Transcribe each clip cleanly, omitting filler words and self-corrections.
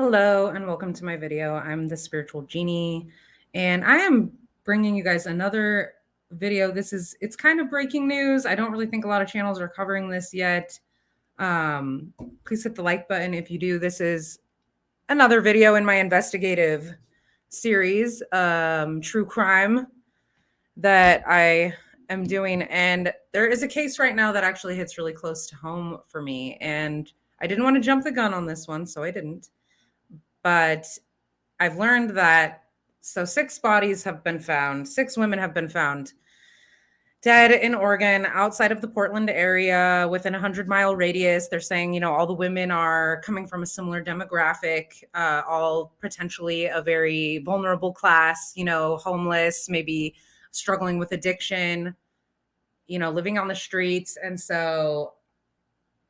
Hello and welcome to my video. I'm the Spiritual Genie and I am bringing you guys another video. It's kind of breaking news. I don't really think a lot of channels are covering this yet. Please hit the like button if you do. This is another video in my investigative series, true crime that I am doing. And there is a case right now that actually hits really close to home for me. And I didn't want to jump the gun on this one, so I didn't. But I've learned that six bodies have been found, 6 women have been found dead in Oregon outside of the Portland area within a 100-mile radius. They're saying, all the women are coming from a similar demographic, all potentially a very vulnerable class, homeless, maybe struggling with addiction, living on the streets.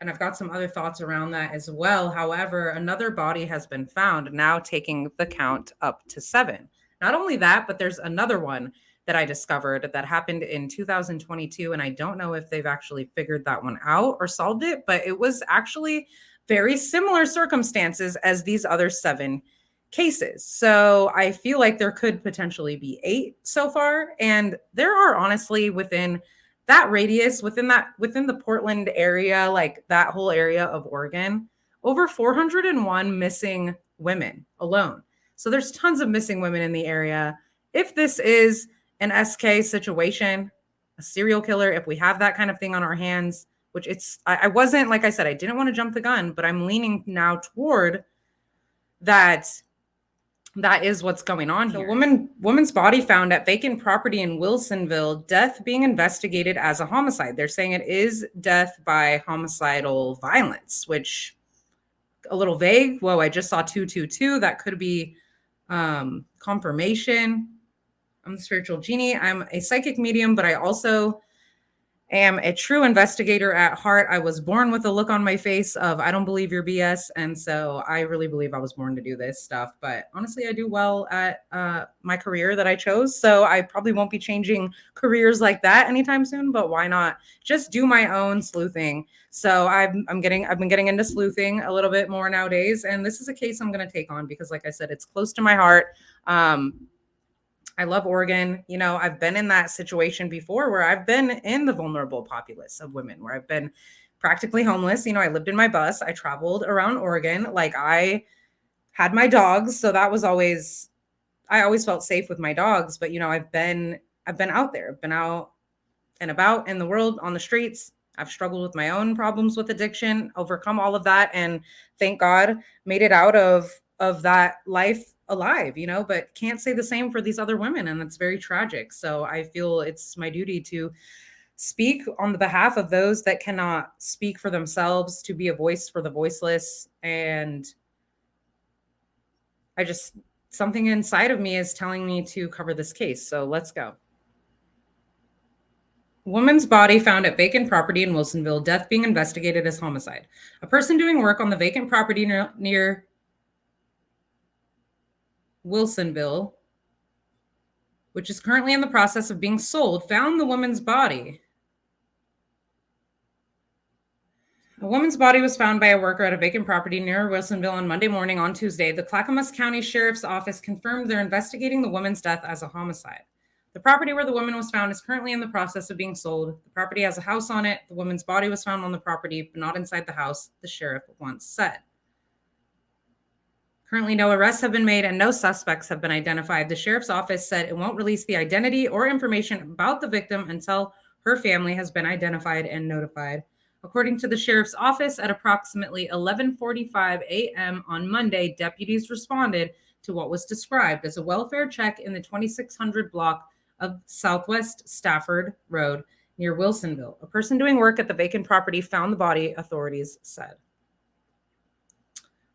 And I've got some other thoughts around that as well. However, another body has been found, now taking the count up to 7. Not only that, but there's another one that I discovered that happened in 2022. And I don't know if they've actually figured that one out or solved it, but it was actually very similar circumstances as these other 7 cases. So I feel like there could potentially be 8 so far. And there are honestly within that radius, within the Portland area, like that whole area of Oregon, over 401 missing women alone. So there's tons of missing women in the area. If this is an SK situation, a serial killer, if we have that kind of thing on our hands, which I wasn't, like I said, I didn't want to jump the gun, but I'm leaning now toward that is what's going on here. Woman's body found at vacant property in Wilsonville, death being investigated as a homicide. They're saying it is death by homicidal violence, which a little vague. Whoa, I just saw 222. That could be confirmation. I'm the Spiritual Genie. I'm a psychic medium, but I also am a true investigator at heart. I was born with a look on my face of I don't believe your BS. And so I really believe I was born to do this stuff. But honestly, I do well at my career that I chose. So I probably won't be changing careers like that anytime soon. But why not just do my own sleuthing? So I've been getting into sleuthing a little bit more nowadays. And this is a case I'm going to take on because, like I said, it's close to my heart. I love Oregon. I've been in that situation before where I've been in the vulnerable populace of women, where I've been practically homeless. I lived in my bus. I traveled around Oregon. Like I had my dogs. So I always felt safe with my dogs. But, I've been out there. I've been out and about in the world on the streets. I've struggled with my own problems with addiction, overcome all of that. And thank God made it out of that life alive, but can't say the same for these other women. And it's very tragic. So I feel it's my duty to speak on the behalf of those that cannot speak for themselves, to be a voice for the voiceless. And something inside of me is telling me to cover this case. So let's go. Woman's body found at vacant property in Wilsonville, death being investigated as homicide. A person doing work on the vacant property near Wilsonville, which is currently in the process of being sold, found the woman's body. A woman's body was found by a worker at a vacant property near Wilsonville on Monday morning. On Tuesday, the Clackamas County Sheriff's Office confirmed they're investigating the woman's death as a homicide. The property where the woman was found is currently in the process of being sold. The property has a house on it. The woman's body was found on the property, but not inside the house, the sheriff once said. Currently, no arrests have been made and no suspects have been identified. The sheriff's office said it won't release the identity or information about the victim until her family has been identified and notified. According to the sheriff's office, at approximately 11:45 a.m. on Monday, deputies responded to what was described as a welfare check in the 2600 block of Southwest Stafford Road near Wilsonville. A person doing work at the vacant property found the body, authorities said.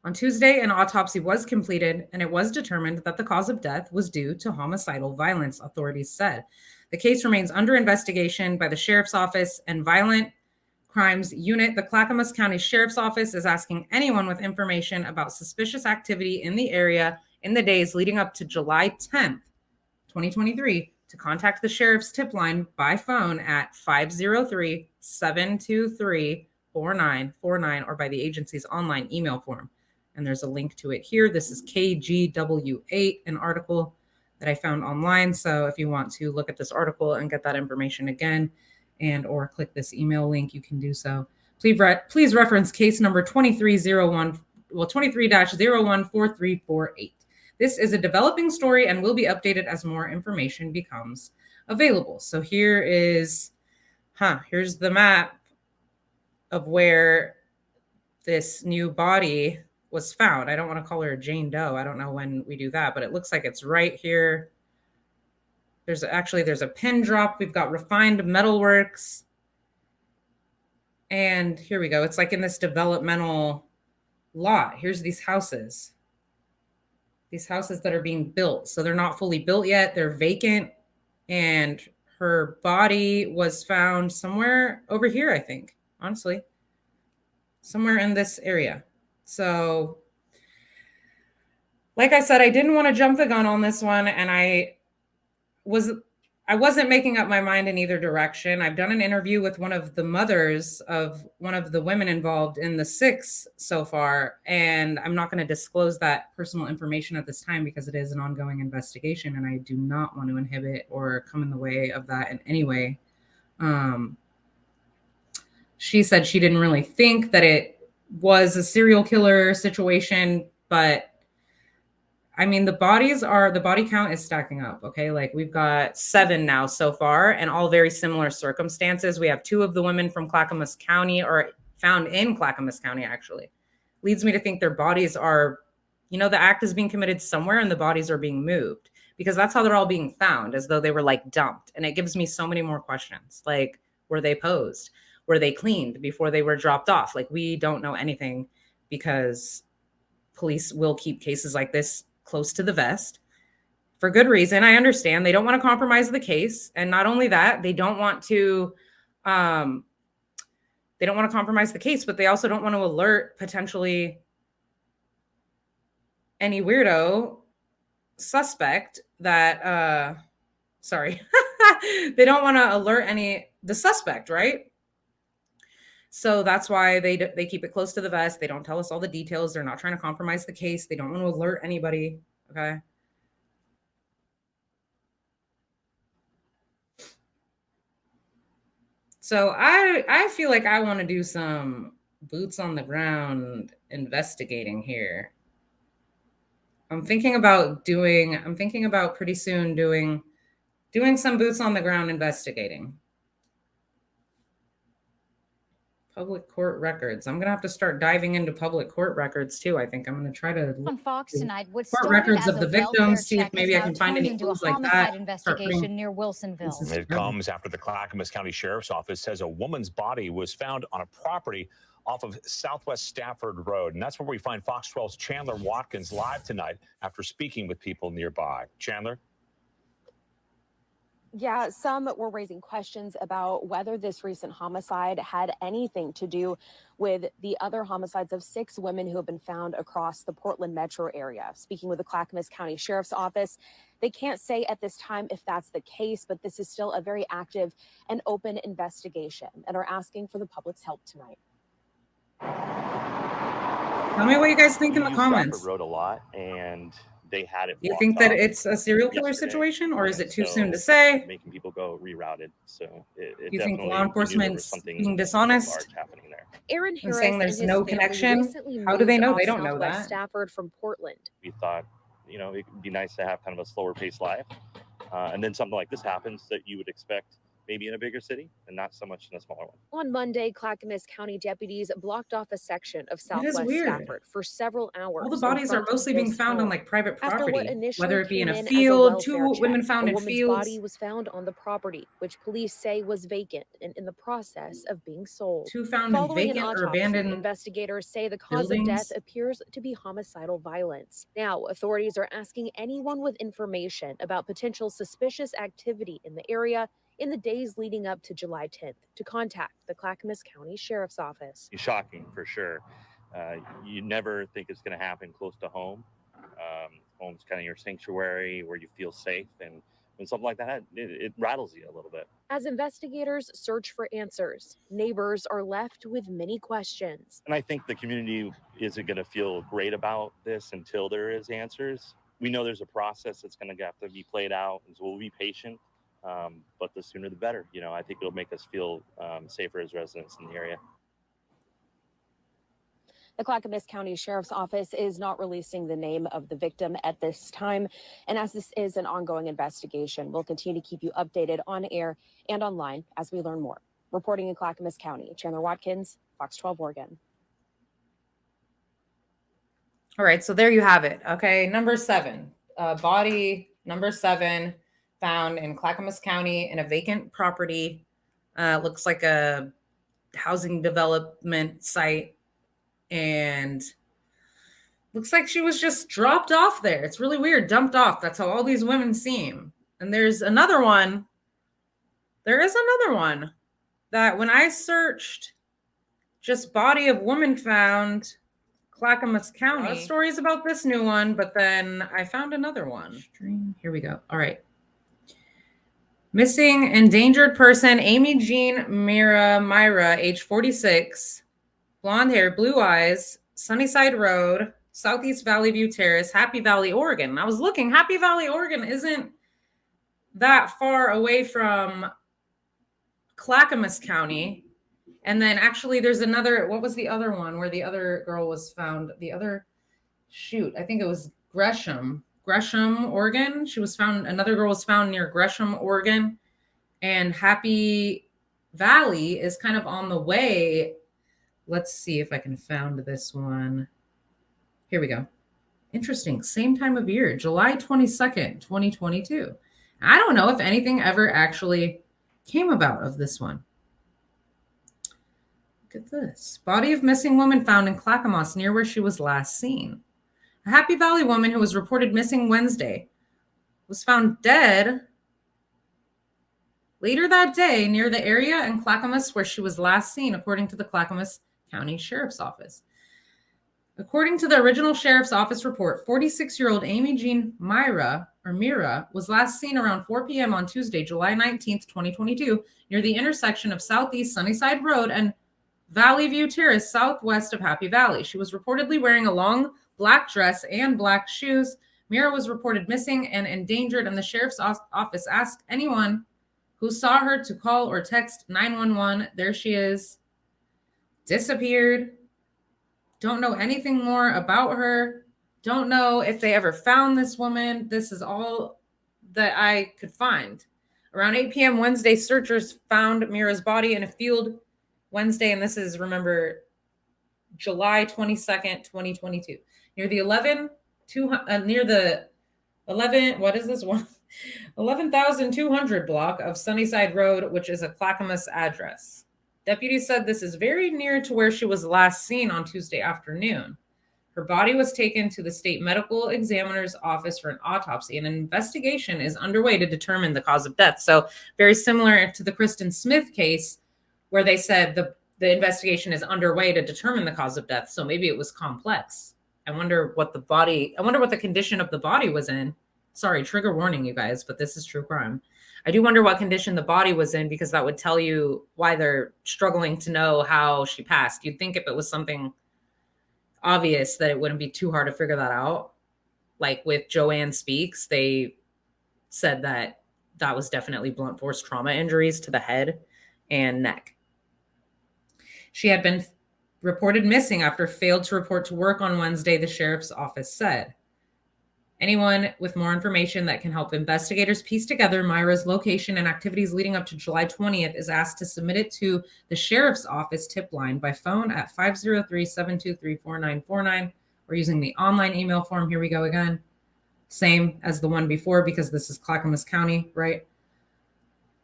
On Tuesday, an autopsy was completed, and it was determined that the cause of death was due to homicidal violence, authorities said. The case remains under investigation by the Sheriff's Office and Violent Crimes Unit. The Clackamas County Sheriff's Office is asking anyone with information about suspicious activity in the area in the days leading up to July 10th, 2023, to contact the Sheriff's tip line by phone at 503-723-4949 or by the agency's online email form. and there's a link to it here. This is KGW8, an article that I found online. So if you want to look at this article and get that information again, and or click this email link, you can do so. Please reference case number 23-014348. This is a developing story and will be updated as more information becomes available. So here's the map of where this new body was found. I don't want to call her Jane Doe. I don't know when we do that, but it looks like it's right here. There's a pin drop. We've got refined metalworks. And here we go. It's like in this developmental lot. Here's these houses that are being built. So they're not fully built yet. They're vacant. And her body was found somewhere over here, I think, honestly, somewhere in this area. So like I said, I didn't want to jump the gun on this one. And I wasn't making up my mind in either direction. I've done an interview with one of the mothers of one of the women involved in the 6 so far, and I'm not going to disclose that personal information at this time because it is an ongoing investigation, and I do not want to inhibit or come in the way of that in any way. She said she didn't really think that it was a serial killer situation, but I mean, the body count is stacking up. Okay. Like we've got 7 now so far, and all very similar circumstances. We have 2 of the women from Clackamas County, or found in Clackamas County, actually. Leads me to think their bodies are, the act is being committed somewhere and the bodies are being moved, because that's how they're all being found, as though they were like dumped. And it gives me so many more questions. Like, were they posed? Were they cleaned before they were dropped off? Like, we don't know anything, because police will keep cases like this close to the vest for good reason. I understand they don't want to compromise the case, and not only that, they don't want to compromise the case, but they also don't want to alert potentially any weirdo suspect that they don't want to alert the suspect, right? So that's why they keep it close to the vest. They don't tell us all the details. They're not trying to compromise the case. They don't want to alert anybody. Okay. So I feel like I want to do some boots on the ground investigating here. I'm thinking about pretty soon doing some boots on the ground investigating. Public court records. I'm going to have to start diving into public court records too. I think I'm going to try to look on Fox tonight. What court records of the victims, see if maybe I can find any clues like that. Investigation near Wilsonville. It comes after the Clackamas County Sheriff's Office says a woman's body was found on a property off of Southwest Stafford Road. And that's where we find Fox 12's Chandler Watkins live tonight after speaking with people nearby. Chandler? Yeah, some were raising questions about whether this recent homicide had anything to do with the other homicides of 6 women who have been found across the Portland metro area. Speaking with the Clackamas County Sheriff's Office, they can't say at this time if that's the case, but this is still a very active and open investigation, and are asking for the public's help tonight. Tell me what you guys think in the comments. Stafford Road a lot, and they had it. Do you think that it's a serial killer situation, or is it too soon to say? Making people go rerouted. So you think law enforcement's being dishonest? Happening there. Aaron Harris saying there's no connection. How do they know? They don't know that. Stafford from Portland. We thought, it would be nice to have kind of a slower paced life, and then something like this happens that you would expect maybe in a bigger city and not so much in a smaller one. On Monday, Clackamas County deputies blocked off a section of Southwest Stafford for several hours. All the bodies are mostly being found on like private property, whether it be in a field. 2 women found in fields. A body was found on the property, which police say was vacant and in the process of being sold. 2 found in vacant or abandoned. Investigators say the cause of death appears to be homicidal violence. Now, authorities are asking anyone with information about potential suspicious activity in the area in the days leading up to July 10th to contact the Clackamas County Sheriff's Office. It's shocking for sure. You never think it's going to happen close to home. Home's kind of your sanctuary where you feel safe, and when something like that, it rattles you a little bit. As investigators search for answers, neighbors are left with many questions. And I think the community is it going to feel great about this until there is answers? We know there's a process that's going to have to be played out, and so we'll be patient. But the sooner the better. You know, I think it'll make us feel safer as residents in the area. The Clackamas County Sheriff's Office is not releasing the name of the victim at this time. And as this is an ongoing investigation, we'll continue to keep you updated on air and online as we learn more. Reporting in Clackamas County, Chandler Watkins, Fox 12 Oregon. All right, so there you have it. Okay, number 7, body number 7 found in Clackamas County in a vacant property. Looks like a housing development site, and looks like she was just dropped off there. It's really weird, dumped off. That's how all these women seem. And there's another one. There is another one that when I searched just body of woman found Clackamas County, a lot of stories about this new one, but then I found another one. Here we go. All right. Missing endangered person, Amy Jean Myra, age 46, blonde hair, blue eyes, Sunnyside Road, Southeast Valley View Terrace, Happy Valley, Oregon. And I was looking, Happy Valley, Oregon isn't that far away from Clackamas County. And then actually there's another, what was the other one where the other girl was found? The other, I think it was Gresham, Oregon. She was found, another girl was found near Gresham, Oregon. And Happy Valley is kind of on the way. Let's see if I can find this one. Here we go. Interesting. Same time of year, July 22nd, 2022. I don't know if anything ever actually came about of this one. Look at this. Body of missing woman found in Clackamas near where she was last seen. A Happy Valley woman who was reported missing Wednesday was found dead later that day near the area in Clackamas where she was last seen, according to the Clackamas County Sheriff's Office. According to the original Sheriff's Office report, 46-year-old Amy Jean Mira was last seen around 4 p.m. on Tuesday, July 19th, 2022, near the intersection of Southeast Sunnyside Road and Valley View Terrace, southwest of Happy Valley. She was reportedly wearing a long black dress and black shoes. Mira was reported missing and endangered, and the Sheriff's Office asked anyone who saw her to call or text 911. There she is. Disappeared. Don't know anything more about her. Don't know if they ever found this woman. This is all that I could find. Around 8 p.m. Wednesday, searchers found Mira's body in a field Wednesday, and this is, remember, July 22nd, 2022, near the 11,200 block of Sunnyside Road, which is a Clackamas address. Deputies said this is very near to where she was last seen on Tuesday afternoon. Her body was taken to the state medical examiner's office for an autopsy, and an investigation is underway to determine the cause of death. So very similar to the Kristen Smith case, where they said the investigation is underway to determine the cause of death. So maybe it was complex. I wonder what the condition of the body was in. Sorry, trigger warning, you guys, but this is true crime. I do wonder what condition the body was in, because that would tell you why they're struggling to know how she passed. You'd think if it was something obvious that it wouldn't be too hard to figure that out. Like with Joanne Speaks, they said that was definitely blunt force trauma injuries to the head and neck. She had been reported missing after failed to report to work on Wednesday, the sheriff's office said. Anyone with more information that can help investigators piece together Myra's location and activities leading up to July 20th is asked to submit it to the sheriff's office tip line by phone at 503-723-4949 or using the online email form. Here we go again. Same as the one before, because this is Clackamas County, right?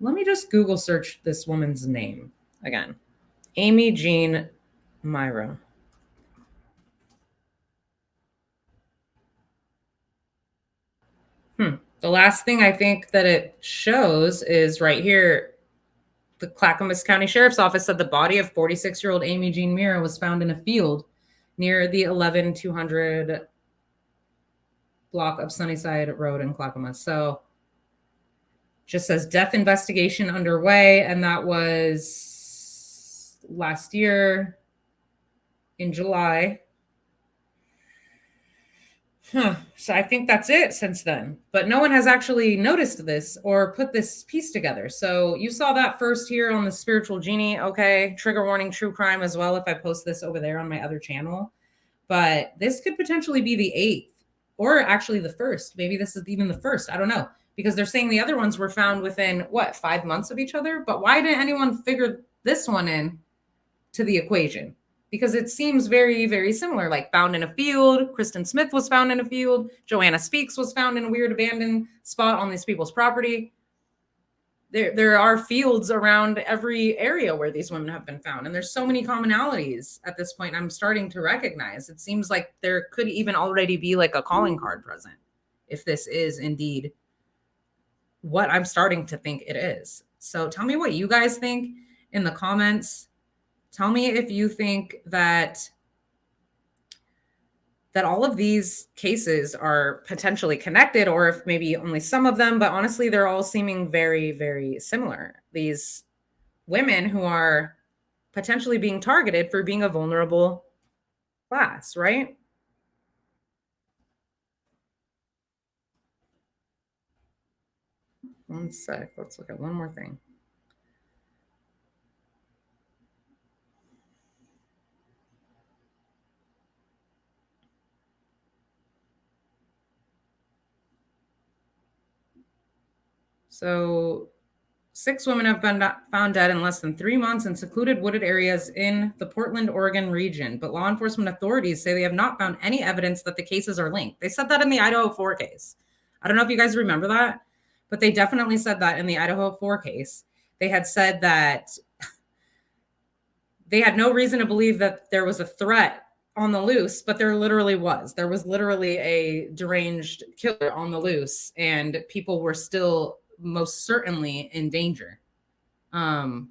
Let me just Google search this woman's name again. Amy Jean Myra. The last thing I think that it shows is right here. The Clackamas County Sheriff's Office said the body of 46-year-old Amy Jean Myra was found in a field near the 11,200 block of Sunnyside Road in Clackamas. So just says death investigation underway, and that was last year in July. So I think that's it since then. But no one has actually noticed this or put this piece together. So you saw that first here on the Spiritual Genie. Okay, trigger warning, true crime as well if I post this over there on my other channel. But this could potentially be the 8th or actually the 1st. Maybe this is even the 1st. I don't know. Because they're saying the other ones were found within, what, 5 months of each other? But why didn't anyone figure this one in to the equation? Because it seems very, very similar, like found in a field. Kristen Smith was found in a field. Joanna Speaks was found in a weird abandoned spot on these people's property. There are fields around every area where these women have been found. And there's so many commonalities at this point I'm starting to recognize. It seems like there could even already be like a calling card present if this is indeed what I'm starting to think it is. So tell me what you guys think in the comments. Tell me if you think that all of these cases are potentially connected, or if maybe only some of them, but honestly, they're all seeming very, very similar. These women who are potentially being targeted for being a vulnerable class, right? One sec, let's look at one more thing. So 6 women have been found dead in less than 3 months in secluded wooded areas in the Portland, Oregon region. But law enforcement authorities say they have not found any evidence that the cases are linked. They said that in the Idaho 4 case. I don't know if you guys remember that, but they definitely said that in the Idaho 4 case. They had said that they had no reason to believe that there was a threat on the loose, but there literally was. There was literally a deranged killer on the loose, and people were still most certainly in danger. Look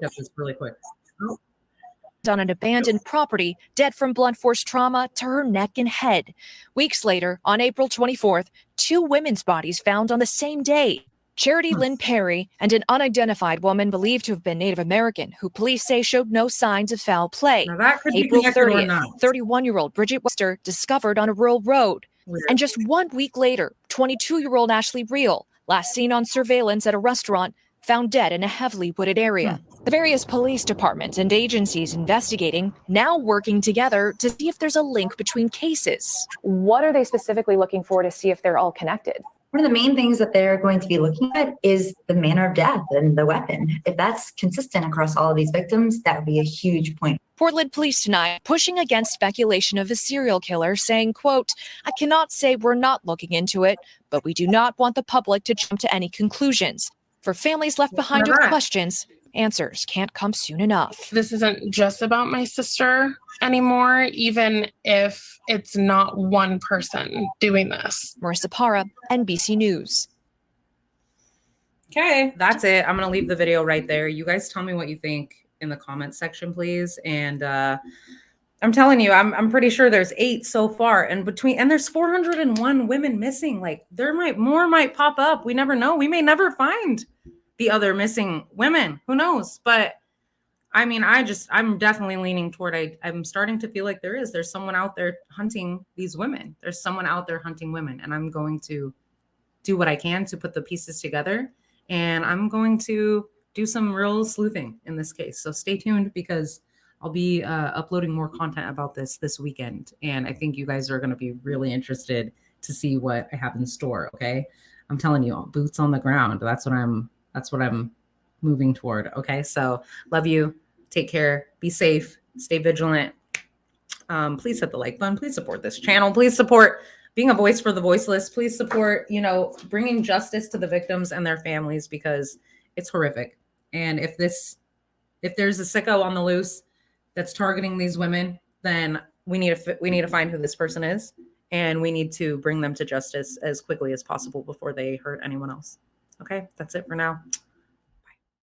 at this really quick. On an abandoned property, dead from blunt force trauma to her neck and head. Weeks later, on April 24th, 2 women's bodies found on the same day. Charity Lynn Perry and an unidentified woman believed to have been Native American, who police say showed no signs of foul play. Now that could April be 30th, 31-year-old Bridget Webster discovered on a rural road. Weird. And just 1 week later, 22-year-old Ashley Reel, last seen on surveillance at a restaurant, found dead in a heavily wooded area. The various police departments and agencies investigating now working together to see if there's a link between cases. What are they specifically looking for to see if they're all connected? One of the main things that they're going to be looking at is the manner of death and the weapon. If that's consistent across all of these victims, that would be a huge point. Portland police tonight pushing against speculation of a serial killer, saying, quote, "I cannot say we're not looking into it, but we do not want the public to jump to any conclusions. For families left behind with questions, answers can't come soon enough." This isn't just about my sister anymore, even if it's not one person doing this. Marissa Parra, NBC News. Okay, that's it. I'm going to leave the video right there. You guys tell me what you think in the comments section, please. And I'm telling you, I'm pretty sure there's 8 so far, and there's 401 women missing. Like more might pop up. We never know. We may never find the other missing women. Who knows? But I mean, I'm definitely leaning toward, I'm starting to feel like there's someone out there hunting these women. There's someone out there hunting women, and I'm going to do what I can to put the pieces together. And I'm going to do some real sleuthing in this case. So stay tuned, because I'll be uploading more content about this weekend. And I think you guys are going to be really interested to see what I have in store. Okay. I'm telling you, boots on the ground. That's what I'm moving toward. Okay. So love you. Take care. Be safe. Stay vigilant. Please hit the like button. Please support this channel. Please support being a voice for the voiceless. Please support, bringing justice to the victims and their families, because it's horrific. And if there's a sicko on the loose that's targeting these women, then we need to find who this person is, and we need to bring them to justice as quickly as possible before they hurt anyone else. Okay, that's it for now.